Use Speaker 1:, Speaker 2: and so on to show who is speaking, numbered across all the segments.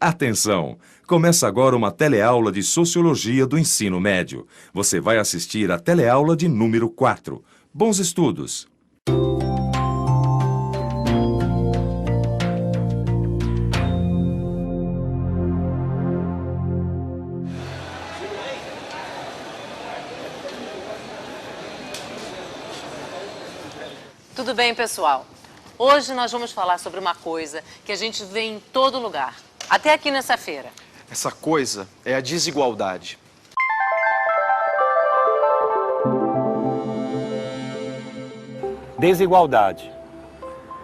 Speaker 1: Atenção! Começa agora uma teleaula de Sociologia do Ensino Médio. Você vai assistir a teleaula de número 4. Bons estudos!
Speaker 2: Tudo bem, pessoal? Hoje nós vamos falar sobre uma coisa que a gente vê em todo lugar, até aqui nessa feira.
Speaker 3: Essa coisa é a desigualdade.
Speaker 4: Desigualdade.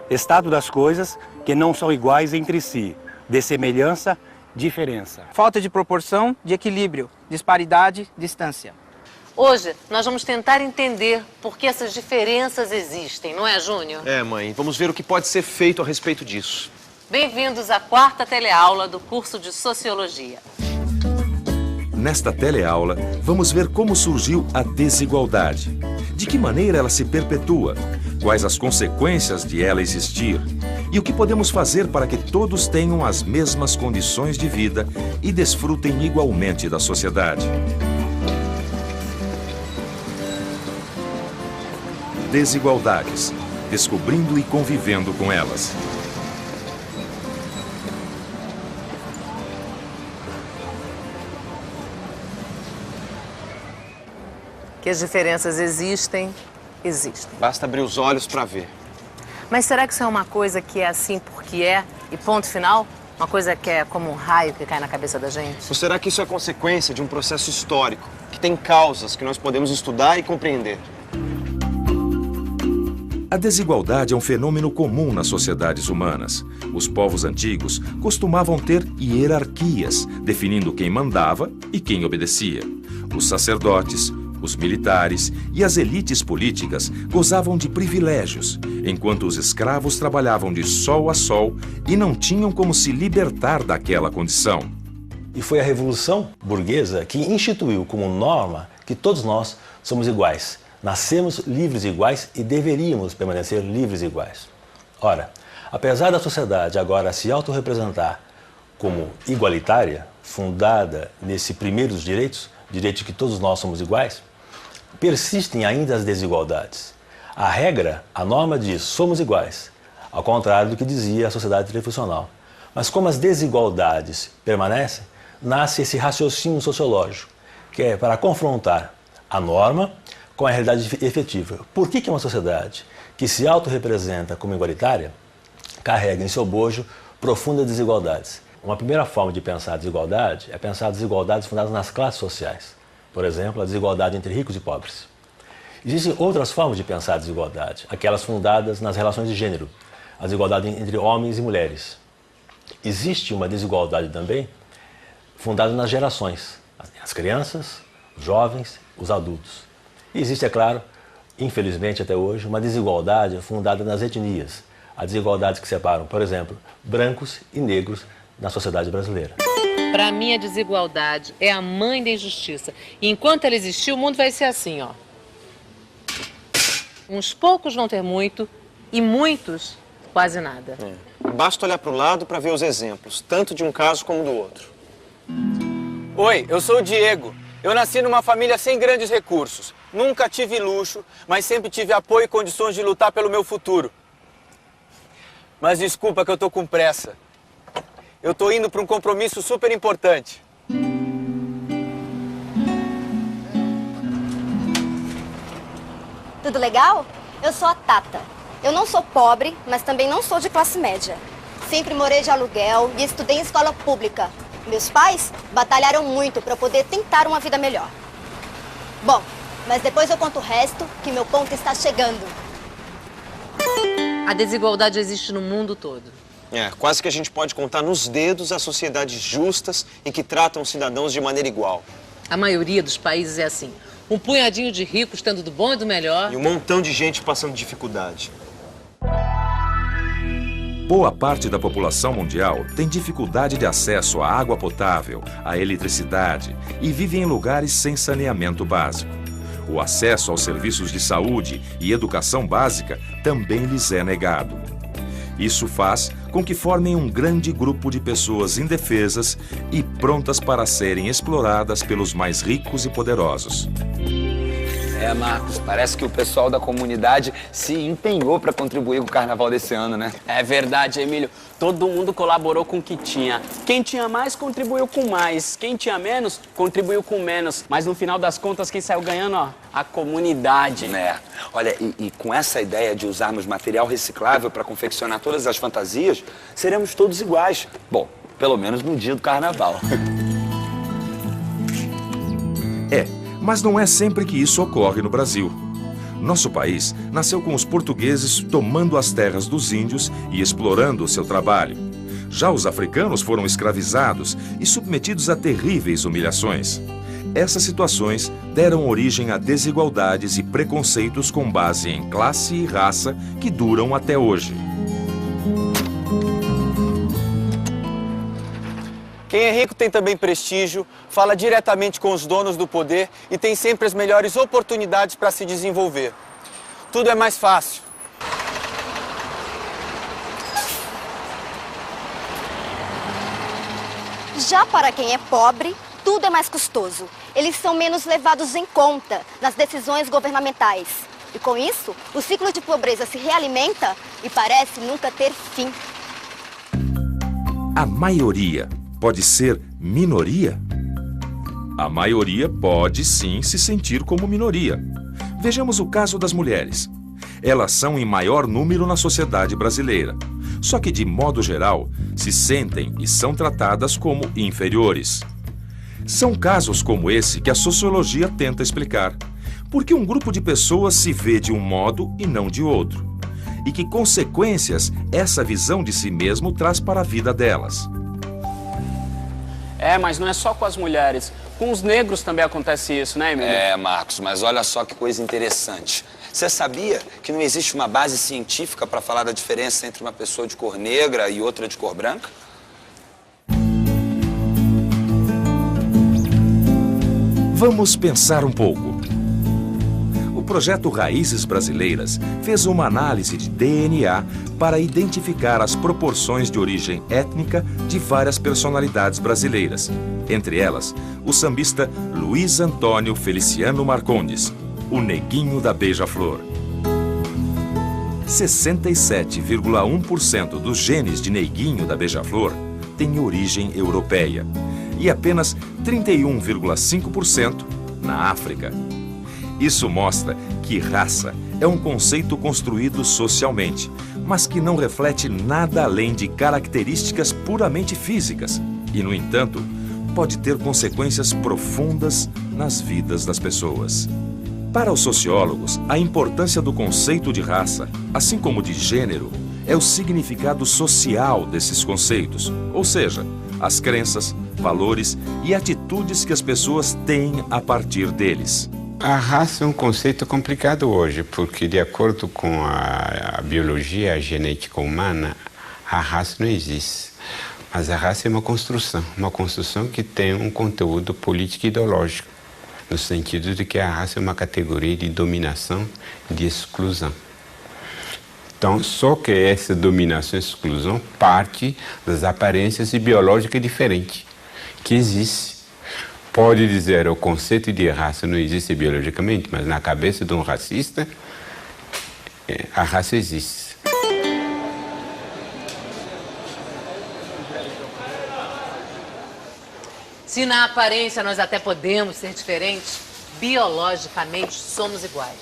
Speaker 4: Estado das coisas que não são iguais entre si. Dessemelhança, diferença.
Speaker 5: Falta de proporção, de equilíbrio, disparidade, distância.
Speaker 2: Hoje nós vamos tentar entender por que essas diferenças existem, não é, Júnior?
Speaker 3: É, mãe. Vamos ver o que pode ser feito a respeito disso.
Speaker 2: Bem-vindos à 4ª teleaula do curso de Sociologia.
Speaker 1: Nesta teleaula, vamos ver como surgiu a desigualdade. De que maneira ela se perpetua? Quais as consequências de ela existir? E o que podemos fazer para que todos tenham as mesmas condições de vida e desfrutem igualmente da sociedade? Desigualdades. Descobrindo e convivendo com elas.
Speaker 2: Que as diferenças existem.
Speaker 3: Basta abrir os olhos para ver.
Speaker 2: Mas será que isso é uma coisa que é assim porque é e ponto final? Uma coisa que é como um raio que cai na cabeça da gente?
Speaker 3: Ou será que isso é consequência de um processo histórico, que tem causas que nós podemos estudar e compreender?
Speaker 1: A desigualdade é um fenômeno comum nas sociedades humanas. Os povos antigos costumavam ter hierarquias, definindo quem mandava e quem obedecia. Os sacerdotes, os militares e as elites políticas gozavam de privilégios, enquanto os escravos trabalhavam de sol a sol e não tinham como se libertar daquela condição.
Speaker 6: E foi a Revolução Burguesa que instituiu como norma que todos nós somos iguais. Nascemos livres e iguais e deveríamos permanecer livres e iguais. Ora, apesar da sociedade agora se autorrepresentar como igualitária, fundada nesse primeiro dos direitos, direito de que todos nós somos iguais, persistem ainda as desigualdades. A regra, a norma diz somos iguais, ao contrário do que dizia a sociedade tradicional. Mas como as desigualdades permanecem, nasce esse raciocínio sociológico, que é para confrontar a norma com a realidade efetiva. Por que uma sociedade que se autorrepresenta como igualitária carrega em seu bojo profundas desigualdades? Uma primeira forma de pensar a desigualdade é pensar desigualdades fundadas nas classes sociais. Por exemplo, a desigualdade entre ricos e pobres. Existem outras formas de pensar a desigualdade, aquelas fundadas nas relações de gênero, a desigualdade entre homens e mulheres. Existe uma desigualdade também fundada nas gerações, as crianças, os jovens, os adultos. E existe, é claro, infelizmente até hoje, uma desigualdade fundada nas etnias. Há desigualdades que separam, por exemplo, brancos e negros na sociedade brasileira.
Speaker 2: Para mim, a desigualdade é a mãe da injustiça. E enquanto ela existir, o mundo vai ser assim, ó. Uns poucos vão ter muito e muitos quase nada.
Speaker 3: Basta olhar para o lado para ver os exemplos, tanto de um caso como do outro.
Speaker 7: Oi, eu sou o Diego. Eu nasci numa família sem grandes recursos. Nunca tive luxo, mas sempre tive apoio e condições de lutar pelo meu futuro. Mas desculpa que eu tô com pressa. Eu tô indo para um compromisso super importante.
Speaker 8: Tudo legal? Eu sou a Tata. Eu não sou pobre, mas também não sou de classe média. Sempre morei de aluguel e estudei em escola pública. Meus pais batalharam muito para poder tentar uma vida melhor. Bom, mas depois eu conto o resto, que meu ponto está chegando.
Speaker 2: A desigualdade existe no mundo todo.
Speaker 3: Quase que a gente pode contar nos dedos as sociedades justas e que tratam os cidadãos de maneira igual.
Speaker 2: A maioria dos países é assim. Um punhadinho de ricos tendo do bom e do melhor.
Speaker 3: E um montão de gente passando dificuldade.
Speaker 1: Boa parte da população mundial tem dificuldade de acesso à água potável, à eletricidade e vive em lugares sem saneamento básico. O acesso aos serviços de saúde e educação básica também lhes é negado. Isso faz com que formem um grande grupo de pessoas indefesas e prontas para serem exploradas pelos mais ricos e poderosos.
Speaker 9: Marcos, parece que o pessoal da comunidade se empenhou para contribuir com o carnaval desse ano, né?
Speaker 10: É verdade, Emílio. Todo mundo colaborou com o que tinha. Quem tinha mais, contribuiu com mais. Quem tinha menos, contribuiu com menos. Mas no final das contas, quem saiu ganhando, ó, a comunidade.
Speaker 9: Olha, e com essa ideia de usarmos material reciclável para confeccionar todas as fantasias, seremos todos iguais. Bom, pelo menos no dia do carnaval.
Speaker 1: Mas não é sempre que isso ocorre no Brasil. Nosso país nasceu com os portugueses tomando as terras dos índios e explorando o seu trabalho. Já os africanos foram escravizados e submetidos a terríveis humilhações. Essas situações deram origem a desigualdades e preconceitos com base em classe e raça que duram até hoje.
Speaker 7: Quem é rico tem também prestígio, fala diretamente com os donos do poder e tem sempre as melhores oportunidades para se desenvolver. Tudo é mais fácil.
Speaker 8: Já para quem é pobre, tudo é mais custoso. Eles são menos levados em conta nas decisões governamentais. E com isso, o ciclo de pobreza se realimenta e parece nunca ter fim.
Speaker 1: A maioria pode ser minoria? A maioria pode sim se sentir como minoria. Vejamos o caso das mulheres. Elas são em maior número na sociedade brasileira. Só que, de modo geral, se sentem e são tratadas como inferiores. São casos como esse que a sociologia tenta explicar. Por que um grupo de pessoas se vê de um modo e não de outro? E que consequências essa visão de si mesmo traz para a vida delas?
Speaker 10: Mas não é só com as mulheres. Com os negros também acontece isso, né, Emílio?
Speaker 9: Marcos, mas olha só que coisa interessante. Você sabia que não existe uma base científica para falar da diferença entre uma pessoa de cor negra e outra de cor branca?
Speaker 1: Vamos pensar um pouco. O projeto Raízes Brasileiras fez uma análise de DNA para identificar as proporções de origem étnica de várias personalidades brasileiras. Entre elas, o sambista Luiz Antônio Feliciano Marcondes, o Neguinho da Beija-Flor. 67,1% dos genes de Neguinho da Beija-Flor têm origem europeia e apenas 31,5% na África. Isso mostra que raça é um conceito construído socialmente, mas que não reflete nada além de características puramente físicas e, no entanto, pode ter consequências profundas nas vidas das pessoas. Para os sociólogos, a importância do conceito de raça, assim como de gênero, é o significado social desses conceitos, ou seja, as crenças, valores e atitudes que as pessoas têm a partir deles.
Speaker 11: A raça é um conceito complicado hoje, porque de acordo com a biologia, a genética humana, a raça não existe. Mas a raça é uma construção que tem um conteúdo político e ideológico, no sentido de que a raça é uma categoria de dominação e de exclusão. Então, só que essa dominação e exclusão parte das aparências biológicas diferentes que existem. Pode dizer, o conceito de raça não existe biologicamente, mas na cabeça de um racista, a raça existe.
Speaker 2: Se na aparência nós até podemos ser diferentes, biologicamente somos iguais.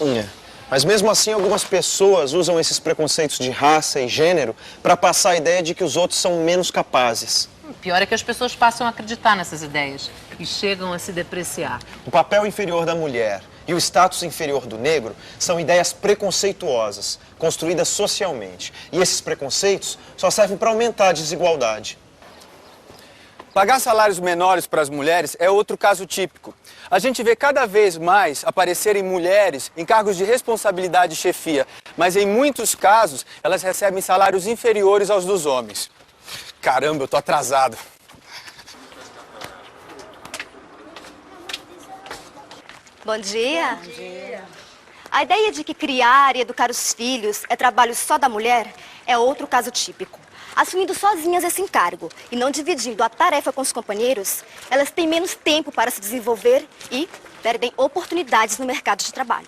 Speaker 3: Mas mesmo assim, algumas pessoas usam esses preconceitos de raça e gênero para passar a ideia de que os outros são menos capazes.
Speaker 2: O pior é que as pessoas passam a acreditar nessas ideias e chegam a se depreciar.
Speaker 3: O papel inferior da mulher e o status inferior do negro são ideias preconceituosas, construídas socialmente. E esses preconceitos só servem para aumentar a desigualdade.
Speaker 7: Pagar salários menores para as mulheres é outro caso típico. A gente vê cada vez mais aparecerem mulheres em cargos de responsabilidade e chefia, mas em muitos casos elas recebem salários inferiores aos dos homens. Caramba, eu tô atrasado.
Speaker 8: Bom dia. Bom dia. A ideia de que criar e educar os filhos é trabalho só da mulher é outro caso típico. Assumindo sozinhas esse encargo e não dividindo a tarefa com os companheiros, elas têm menos tempo para se desenvolver e perdem oportunidades no mercado de trabalho.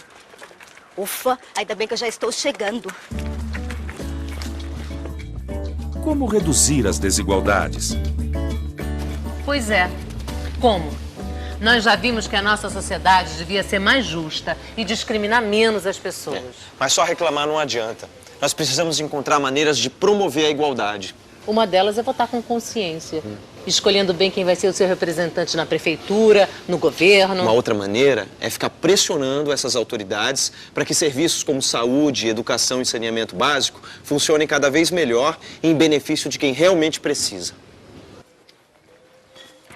Speaker 8: Ufa, ainda bem que eu já estou chegando.
Speaker 1: Como reduzir as desigualdades?
Speaker 2: Pois é. Como? Nós já vimos que a nossa sociedade devia ser mais justa e discriminar menos as pessoas.
Speaker 3: Mas só reclamar não adianta. Nós precisamos encontrar maneiras de promover a igualdade.
Speaker 2: Uma delas é votar com consciência, escolhendo bem quem vai ser o seu representante na prefeitura, no governo.
Speaker 3: Uma outra maneira é ficar pressionando essas autoridades para que serviços como saúde, educação e saneamento básico funcionem cada vez melhor em benefício de quem realmente precisa.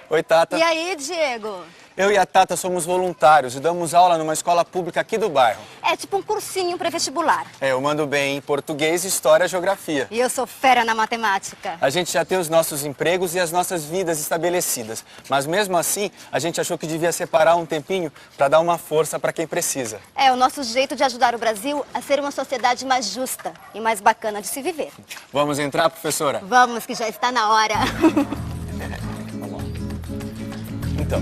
Speaker 7: Oi, Tata.
Speaker 8: E aí, Diego?
Speaker 7: Eu e a Tata somos voluntários e damos aula numa escola pública aqui do bairro.
Speaker 8: É tipo um cursinho pré-vestibular.
Speaker 7: Eu mando bem em português, história e geografia.
Speaker 8: E eu sou fera na matemática.
Speaker 7: A gente já tem os nossos empregos e as nossas vidas estabelecidas. Mas mesmo assim, a gente achou que devia separar um tempinho para dar uma força para quem precisa.
Speaker 8: É o nosso jeito de ajudar o Brasil a ser uma sociedade mais justa e mais bacana de se viver.
Speaker 7: Vamos entrar, professora?
Speaker 8: Vamos, que já está na hora.
Speaker 7: Então.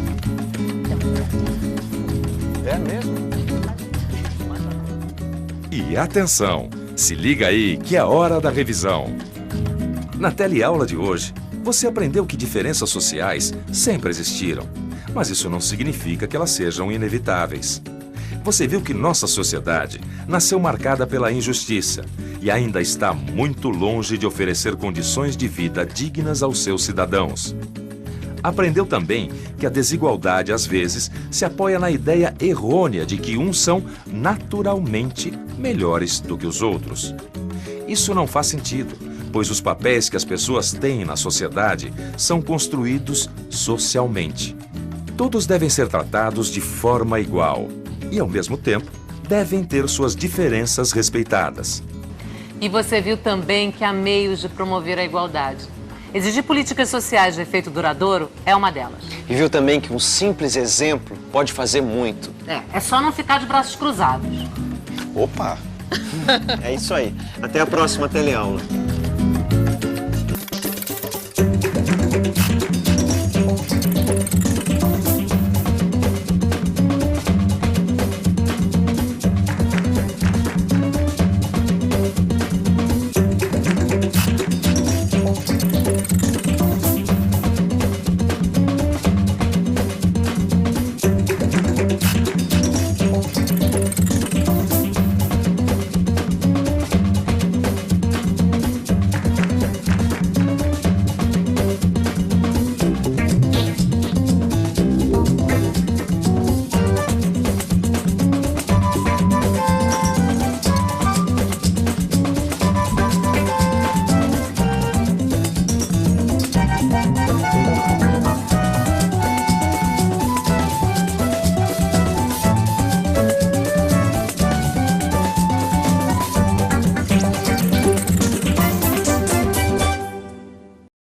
Speaker 7: É mesmo?
Speaker 1: E atenção, se liga aí que é hora da revisão. Na teleaula de hoje, você aprendeu que diferenças sociais sempre existiram, mas isso não significa que elas sejam inevitáveis. Você viu que nossa sociedade nasceu marcada pela injustiça e ainda está muito longe de oferecer condições de vida dignas aos seus cidadãos. Aprendeu também que a desigualdade, às vezes, se apoia na ideia errônea de que uns são naturalmente melhores do que os outros. Isso não faz sentido, pois os papéis que as pessoas têm na sociedade são construídos socialmente. Todos devem ser tratados de forma igual e, ao mesmo tempo, devem ter suas diferenças respeitadas.
Speaker 2: E você viu também que há meios de promover a igualdade. Exigir políticas sociais de efeito duradouro é uma delas.
Speaker 3: E viu também que um simples exemplo pode fazer muito.
Speaker 2: É só não ficar de braços cruzados.
Speaker 3: Opa! É isso aí. Até a próxima teleaula.